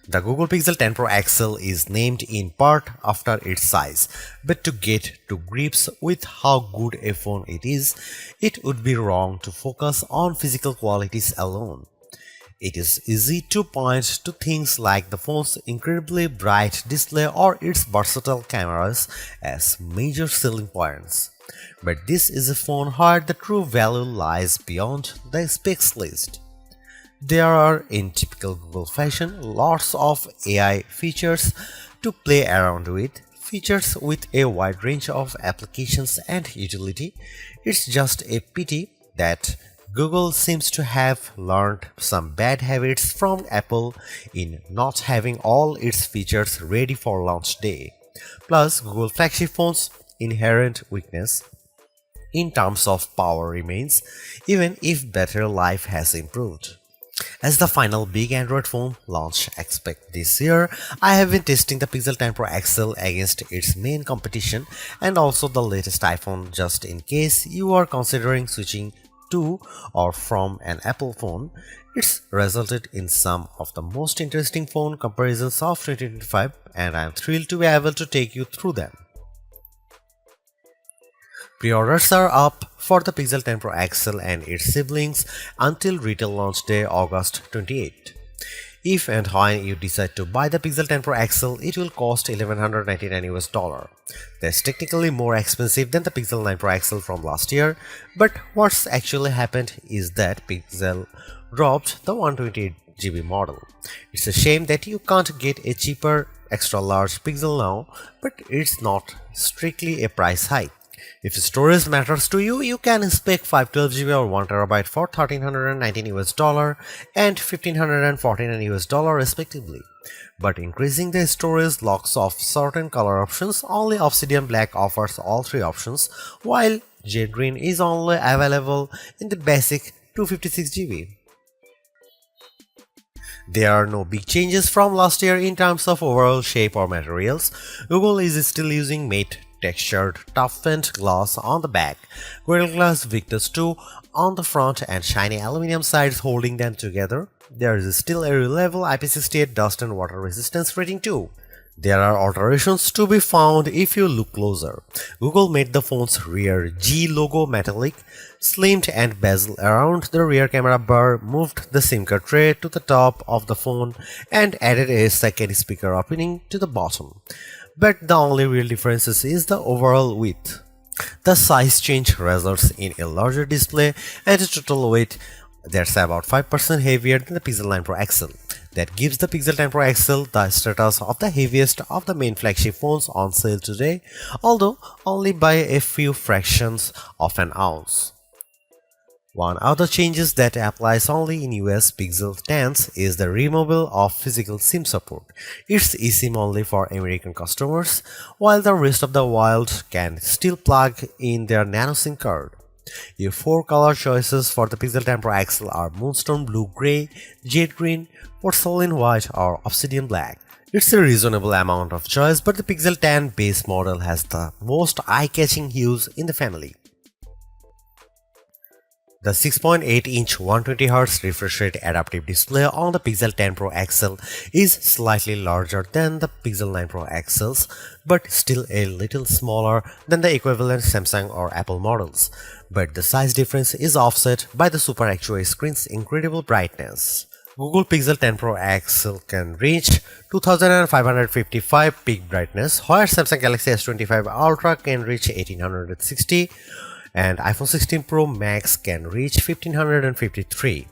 The Google Pixel 10 Pro XL is named in part after its size, but to get to grips with how good a phone it is, it would be wrong to focus on physical qualities alone. It is easy to point to things like the phone's incredibly bright display or its versatile cameras as major selling points. But this is a phone where the true value lies beyond the specs list. There are, in typical Google fashion, lots of AI features to play around with, features with a wide range of applications and utility. It's just a pity that Google seems to have learned some bad habits from Apple in not having all its features ready for launch day. Plus, Google flagship phones' inherent weakness in terms of power remains, even if battery life has improved. As the final big Android phone launch expect this year, I have been testing the Pixel 10 Pro XL against its main competition and also the latest iPhone just in case you are considering switching to or from an Apple phone. It's resulted in some of the most interesting phone comparisons of 2025 and I am thrilled to be able to take you through them. Pre-orders are up for the Pixel 10 Pro XL and its siblings until retail launch day August 28. If and when you decide to buy the Pixel 10 Pro XL, it will cost $1,199. That's technically more expensive than the Pixel 9 Pro XL from last year, but what's actually happened is that Pixel dropped the 128GB model. It's a shame that you can't get a cheaper extra large Pixel now, but it's not strictly a price hike. If storage matters to you, you can spec 512GB or 1TB for $1,319 and $1,549 respectively. But increasing the storage locks off certain color options. Only Obsidian Black offers all three options, while Jade Green is only available in the basic 256GB. There are no big changes from last year in terms of overall shape or materials. Google is still using matte textured toughened glass on the back, Gorilla Glass Victus 2 on the front and shiny aluminum sides holding them together. There is still a reliable IP68 dust and water resistance rating too. There are alterations to be found if you look closer. Google made the phone's rear G logo metallic, slimmed and bezel around the rear camera bar, moved the SIM card tray to the top of the phone and added a second speaker opening to the bottom. But the only real difference is the overall width. The size change results in a larger display and a total weight that's about 5% heavier than the Pixel 9 Pro XL. That gives the Pixel 10 Pro XL the status of the heaviest of the main flagship phones on sale today, although only by a few fractions of an ounce. One other changes that applies only in US Pixel 10s is the removal of physical SIM support. It's eSIM only for American customers, while the rest of the world can still plug in their nano SIM card. Your four color choices for the Pixel 10 Pro XL are Moonstone Blue Gray, Jade Green, Porcelain White or Obsidian Black. It's a reasonable amount of choice, but the Pixel 10 base model has the most eye-catching hues in the family. The 6.8-inch 120Hz refresh rate adaptive display on the Pixel 10 Pro XL is slightly larger than the Pixel 9 Pro XLs, but still a little smaller than the equivalent Samsung or Apple models. But the size difference is offset by the Super Actua screen's incredible brightness. Google Pixel 10 Pro XL can reach 2555 peak brightness, while Samsung Galaxy S25 Ultra can reach 1860. And iPhone 16 Pro Max can reach 1553.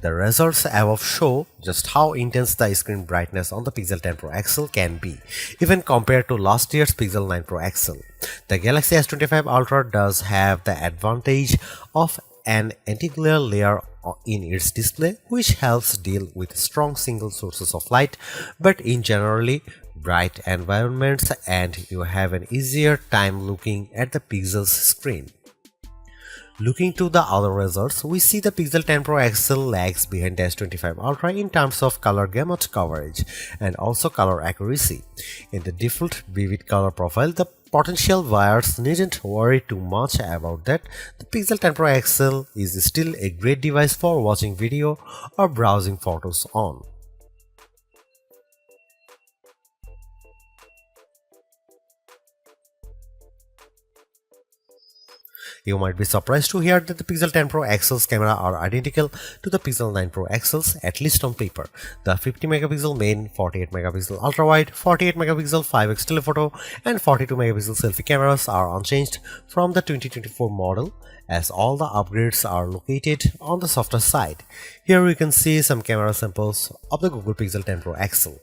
The results above show just how intense the screen brightness on the Pixel 10 Pro XL can be, even compared to last year's Pixel 9 Pro XL. The Galaxy S25 Ultra does have the advantage of an anti-glare layer in its display, which helps deal with strong single sources of light, but in generally bright environments, and you have an easier time looking at the Pixel's screen. Looking to the other results, we see the Pixel 10 Pro XL lags behind the S25 Ultra in terms of color gamut coverage and also color accuracy. In the default vivid color profile, the potential buyers needn't worry too much about that. The Pixel 10 Pro XL is still a great device for watching video or browsing photos on. You might be surprised to hear that the Pixel 10 Pro XL's camera are identical to the Pixel 9 Pro XL's, at least on paper. The 50 megapixel main, 48 megapixel ultra-wide, 48 megapixel 5x telephoto and 42 megapixel selfie cameras are unchanged from the 2024 model, as all the upgrades are located on the softer side. Here we can see some camera samples of the Google Pixel 10 Pro XL.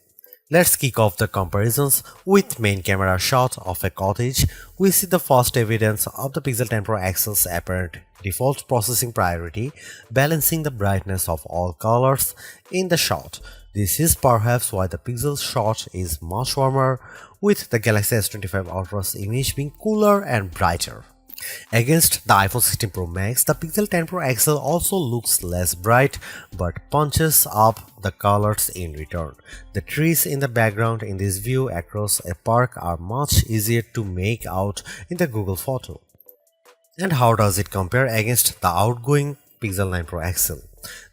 Let's kick off the comparisons with main camera shot of a cottage. We see the first evidence of the Pixel 10 Pro XL's apparent default processing priority, balancing the brightness of all colors in the shot. This is perhaps why the Pixel shot is much warmer, with the Galaxy S25 Ultra's image being cooler and brighter. Against the iPhone 16 Pro Max, the Pixel 10 Pro XL also looks less bright but punches up the colors in return. The trees in the background in this view across a park are much easier to make out in the Google photo. And how does it compare against the outgoing Pixel 9 Pro XL?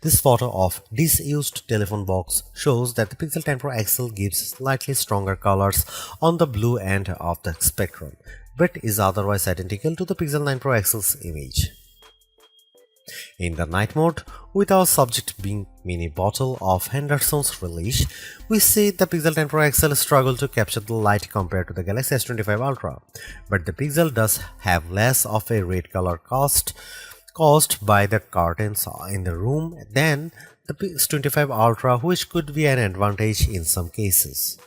This photo of disused telephone box shows that the Pixel 10 Pro XL gives slightly stronger colors on the blue end of the spectrum, but is otherwise identical to the Pixel 9 Pro XL's image. In the night mode, with our subject being mini bottle of Henderson's relish, we see the Pixel 10 Pro XL struggle to capture the light compared to the Galaxy S25 Ultra, but the Pixel does have less of a red color caused by the curtains in the room than the S25 Ultra, which could be an advantage in some cases.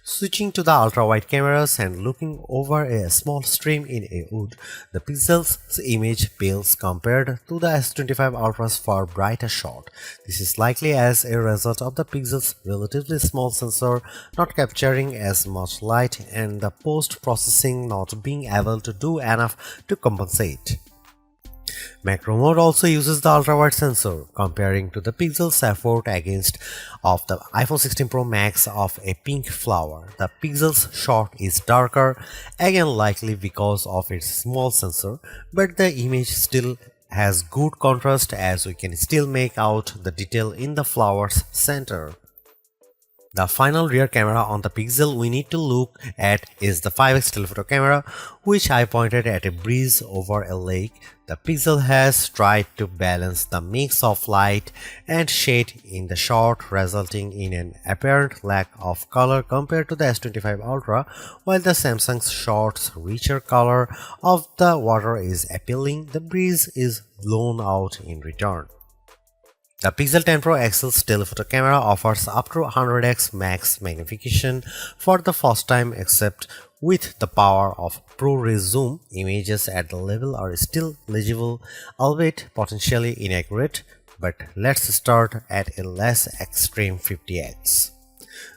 Switching to the ultra-wide cameras and looking over a small stream in a wood, the Pixel's image pales compared to the S25 Ultra's far brighter shot. This is likely as a result of the Pixel's relatively small sensor not capturing as much light and the post-processing not being able to do enough to compensate. Macro mode also uses the ultra-wide sensor, comparing to the Pixel's effort against of the iPhone 16 Pro Max of a pink flower. The Pixel's shot is darker, again likely because of its small sensor, but the image still has good contrast as we can still make out the detail in the flower's center. The final rear camera on the Pixel we need to look at is the 5x telephoto camera, which I pointed at a breeze over a lake. The Pixel has tried to balance the mix of light and shade in the shot, resulting in an apparent lack of color compared to the S25 Ultra, while the Samsung's shot's richer color of the water is appealing. The breeze is blown out in return. The Pixel 10 Pro XL's telephoto camera offers up to 100x max magnification for the first time, except with the power of ProRes zoom. Images at the level are still legible, albeit potentially inaccurate, but let's start at a less extreme 50x.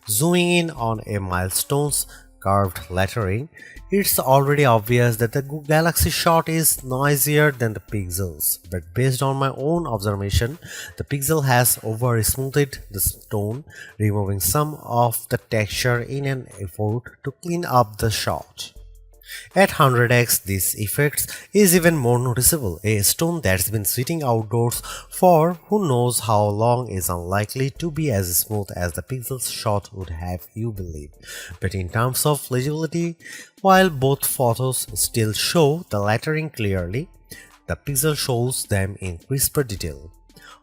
Zooming in on a milestone's curved lettering, it's already obvious that the Galaxy shot is noisier than the Pixel's, but based on my own observation, the Pixel has over-smoothed the stone, removing some of the texture in an effort to clean up the shot. At 100x, this effect is even more noticeable. A stone that's been sitting outdoors for who knows how long is unlikely to be as smooth as the Pixel's shot would have you believe. But in terms of legibility, while both photos still show the lettering clearly, the Pixel shows them in crisper detail.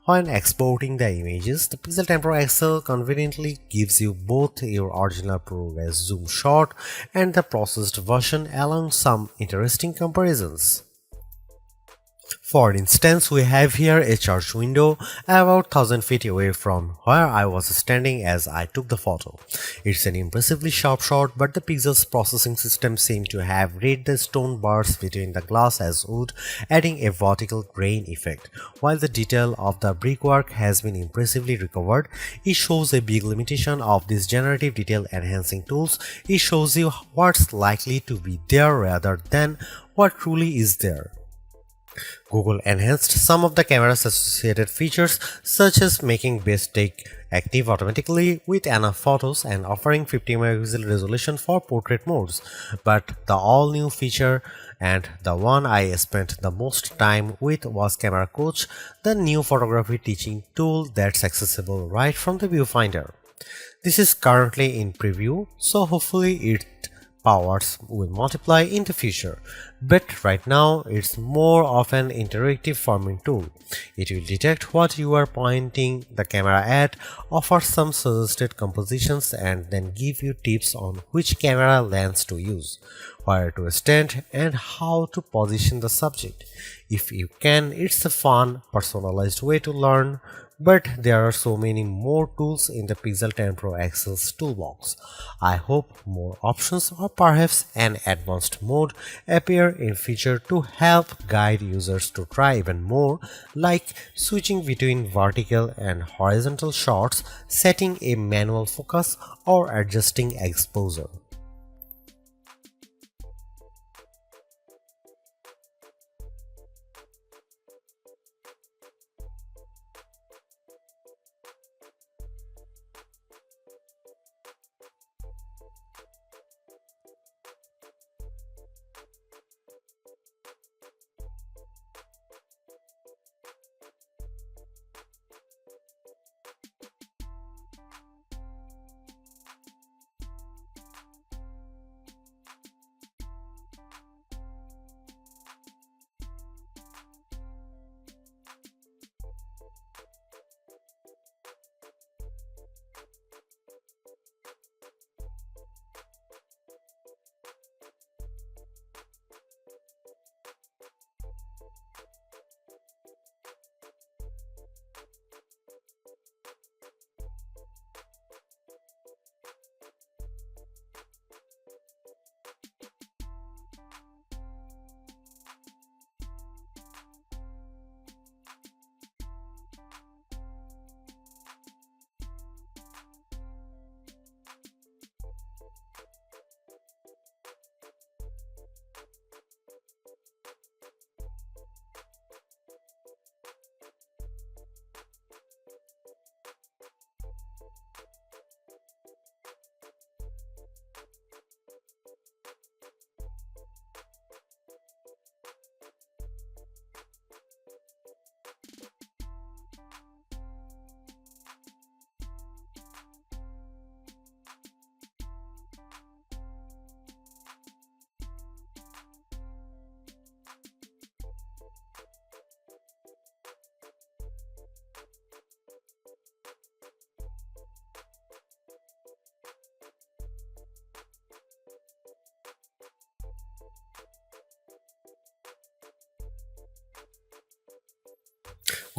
When exporting the images, the Pixel 10 Pro XL conveniently gives you both your original ProRes zoom shot and the processed version, along some interesting comparisons. For instance, we have here a church window about 1000 feet away from where I was standing as I took the photo. It's an impressively sharp shot, but the Pixel's processing system seemed to have read the stone bars between the glass as wood, adding a vertical grain effect. While the detail of the brickwork has been impressively recovered, it shows a big limitation of these generative detail enhancing tools. It shows you what's likely to be there rather than what truly is there. Google enhanced some of the camera's associated features, such as making best take active automatically with enough photos and offering 50 megapixel resolution for portrait modes. But the all-new feature, and the one I spent the most time with, was Camera Coach, the new photography teaching tool that's accessible right from the viewfinder. This is currently in preview, so hopefully it powers will multiply in the future, but right now it's more of an interactive forming tool. It will detect what you are pointing the camera at, offer some suggested compositions, and then give you tips on which camera lens to use, where to stand, and how to position the subject. If you can, it's a fun, personalized way to learn, but there are so many more tools in the Pixel 10 Pro XL's toolbox. I hope more options or perhaps an advanced mode appear in future to help guide users to try even more, like switching between vertical and horizontal shots, setting a manual focus, or adjusting exposure.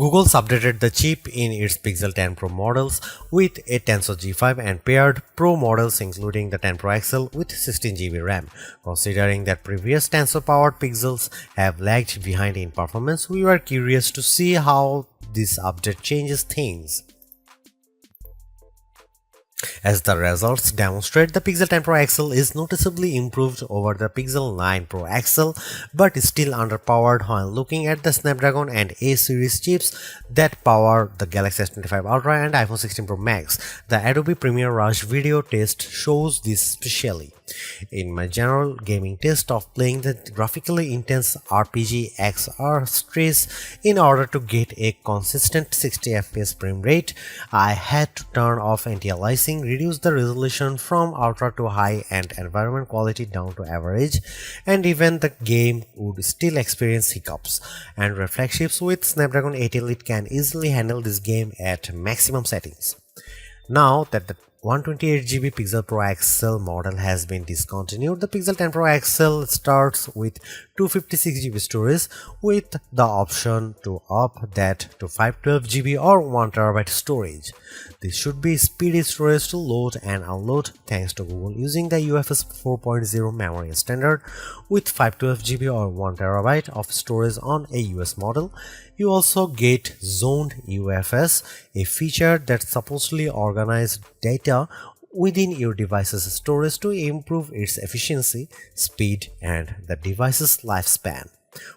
Google's updated the chip in its Pixel 10 Pro models with a Tensor G5 and paired Pro models including the 10 Pro XL with 16GB RAM. Considering that previous Tensor-powered Pixels have lagged behind in performance, we were curious to see how this update changes things. As the results demonstrate, the Pixel 10 Pro XL is noticeably improved over the Pixel 9 Pro XL, but is still underpowered when looking at the Snapdragon and A series chips that power the Galaxy S25 Ultra and iPhone 16 Pro Max. The Adobe Premiere Rush video test shows this specially. In my general gaming test of playing the graphically intense RPG XR Stress in order to get a consistent 60 FPS frame rate, I had to turn off anti-aliasing, reduce the resolution from ultra to high and environment quality down to average, and even the game would still experience hiccups. And reflections with Snapdragon 8 Elite can easily handle this game at maximum settings. Now that the 128GB Pixel Pro XL model has been discontinued, the Pixel 10 Pro XL starts with 256GB storage with the option to up that to 512GB or 1TB storage. This should be speedy storage to load and unload thanks to Google using the UFS 4.0 memory standard with 512GB or 1TB of storage on a US model. You also get zoned UFS, a feature that supposedly organizes data within your device's storage to improve its efficiency, speed, and the device's lifespan.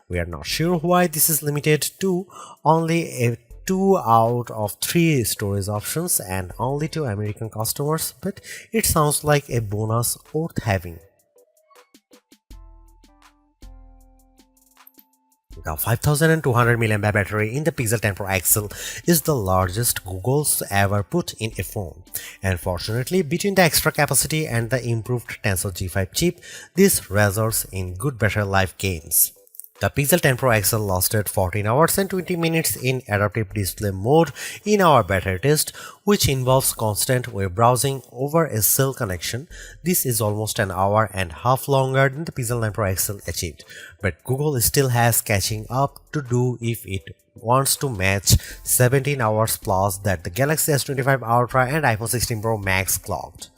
We are not sure why this is limited to only a 2 out of 3 storage options and only to American customers, but it sounds like a bonus worth having. The 5200 mAh battery in the Pixel 10 Pro XL is the largest Google's ever put in a phone. And fortunately, between the extra capacity and the improved Tensor G5 chip, this results in good battery life gains. The Pixel 10 Pro XL lasted 14 hours and 20 minutes in adaptive display mode in our beta test, which involves constant web browsing over a cell connection. This is almost an hour and a half longer than the Pixel 9 Pro XL achieved, but Google still has catching up to do if it wants to match 17 hours plus that the Galaxy S25 Ultra and iPhone 16 Pro Max clocked.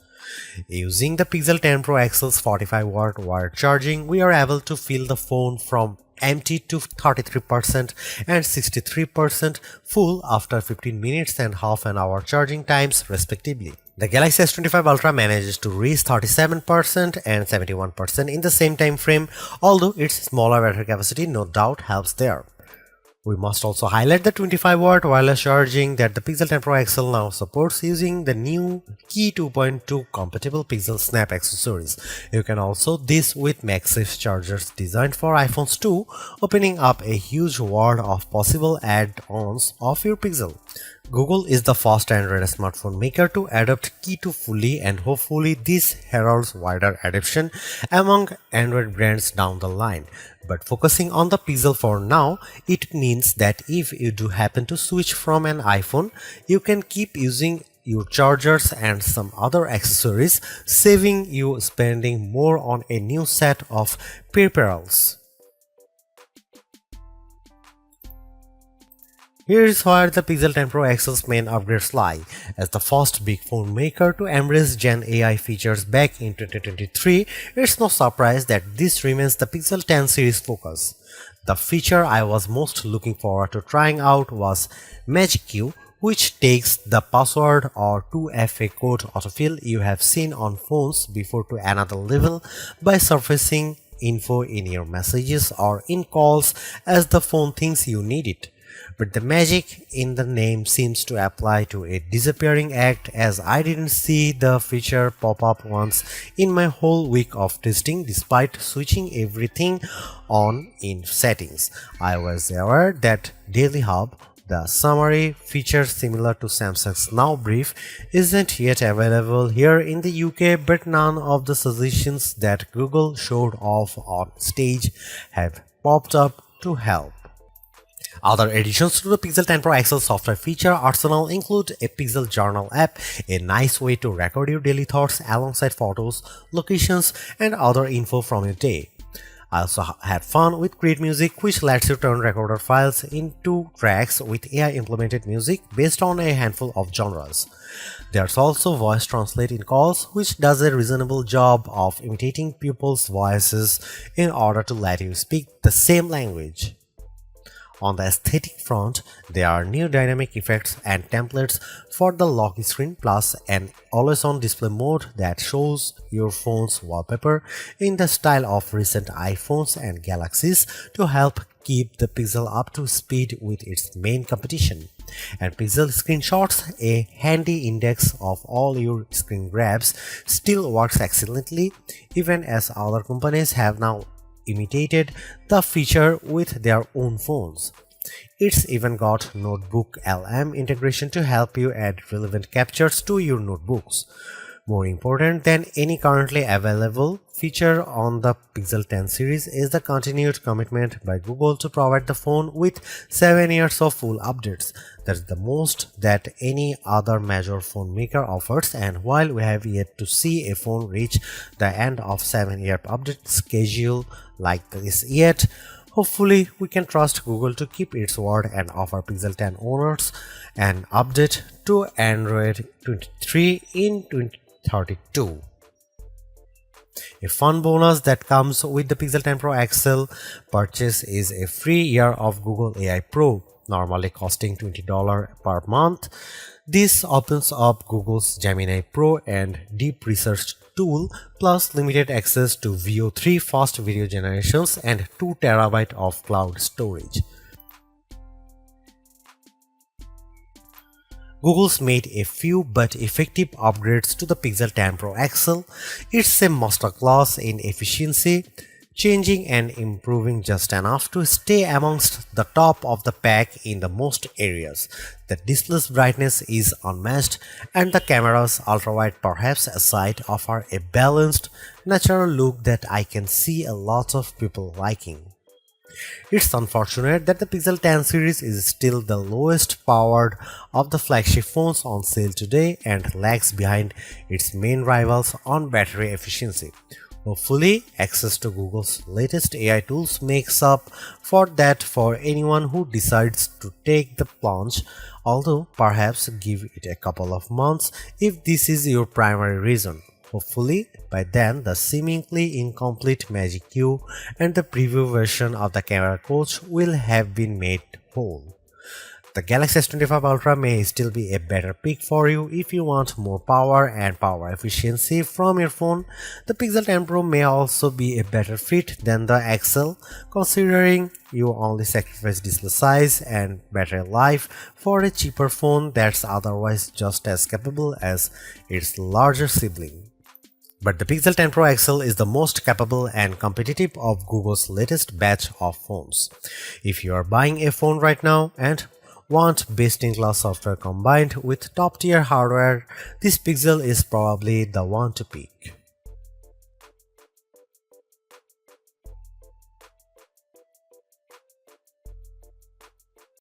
Using the Pixel 10 Pro XL's 45-watt wired charging, we are able to fill the phone from empty to 33% and 63% full after 15 minutes and half an hour charging times respectively. The Galaxy S25 Ultra manages to reach 37% and 71% in the same time frame, although its smaller battery capacity no doubt helps there. We must also highlight the 25-watt wireless charging that the Pixel 10 Pro XL now supports using the new Key 2.2 compatible Pixel Snap accessories. You can also this with MagSafe chargers designed for iPhones too, opening up a huge world of possible add-ons of your Pixel. Google is the first Android smartphone maker to adopt Key 2 fully, and hopefully this heralds wider adoption among Android brands down the line. But focusing on the Pixel for now, it means that if you do happen to switch from an iPhone, you can keep using your chargers and some other accessories, saving you spending more on a new set of peripherals. Here is where the Pixel 10 Pro XL's main upgrades lie. As the first big phone maker to embrace Gen AI features back in 2023, it's no surprise that this remains the Pixel 10 series focus. The feature I was most looking forward to trying out was Magic Q, which takes the password or 2FA code autofill you have seen on phones before to another level by surfacing info in your messages or in calls as the phone thinks you need it. But the magic in the name seems to apply to a disappearing act, as I didn't see the feature pop up once in my whole week of testing despite switching everything on in settings. I was aware that Daily Hub, the summary feature similar to Samsung's Now Brief, isn't yet available here in the UK, but none of the suggestions that Google showed off on stage have popped up to help. Other additions to the Pixel 10 Pro XL software feature arsenal include a Pixel Journal app, a nice way to record your daily thoughts alongside photos, locations, and other info from your day. I also had fun with Create Music, which lets you turn recorder files into tracks with AI-implemented music based on a handful of genres. There's also Voice Translate in calls, which does a reasonable job of imitating people's voices in order to let you speak the same language. On the aesthetic front, there are new dynamic effects and templates for the lock screen, plus an always-on display mode that shows your phone's wallpaper in the style of recent iPhones and Galaxies to help keep the Pixel up to speed with its main competition. And Pixel Screenshots, a handy index of all your screen grabs, still works excellently, even as other companies have now imitated the feature with their own phones. It's even got Notebook LM integration to help you add relevant captures to your notebooks. More important than any currently available feature on the Pixel 10 series is the continued commitment by Google to provide the phone with 7 years of full updates. That's the most that any other major phone maker offers, and while we have yet to see a phone reach the end of 7-year update schedule like this yet, hopefully we can trust Google to keep its word and offer Pixel 10 owners an update to Android 23 in 2032. A fun bonus that comes with the Pixel 10 Pro XL purchase is a free year of Google AI Pro, normally costing $20 per month. This opens up Google's Gemini Pro and Deep Research tool, plus limited access to VO3 fast video generations and 2 TB of cloud storage. Google's made a few but effective upgrades to the Pixel 10 Pro XL. It's a masterclass in efficiency. changing and improving just enough to stay amongst the top of the pack in the most areas. The display's brightness is unmatched, and the camera's ultrawide perhaps aside offer a balanced, natural look that I can see a lot of people liking. It's unfortunate that the Pixel 10 series is still the lowest powered of the flagship phones on sale today and lags behind its main rivals on battery efficiency. Hopefully, access to Google's latest AI tools makes up for that for anyone who decides to take the plunge, although perhaps give it a couple of months if this is your primary reason. Hopefully, by then the seemingly incomplete Magic Q and the preview version of the camera coach will have been made whole. The Galaxy S25 Ultra may still be a better pick for you if you want more power and power efficiency from your phone. The Pixel 10 Pro may also be a better fit than the XL, considering you only sacrifice display size and battery life for a cheaper phone that's otherwise just as capable as its larger sibling. But the Pixel 10 Pro XL is the most capable and competitive of Google's latest batch of phones. If you are buying a phone right now and want best-in-class software combined with top-tier hardware, this Pixel is probably the one to pick.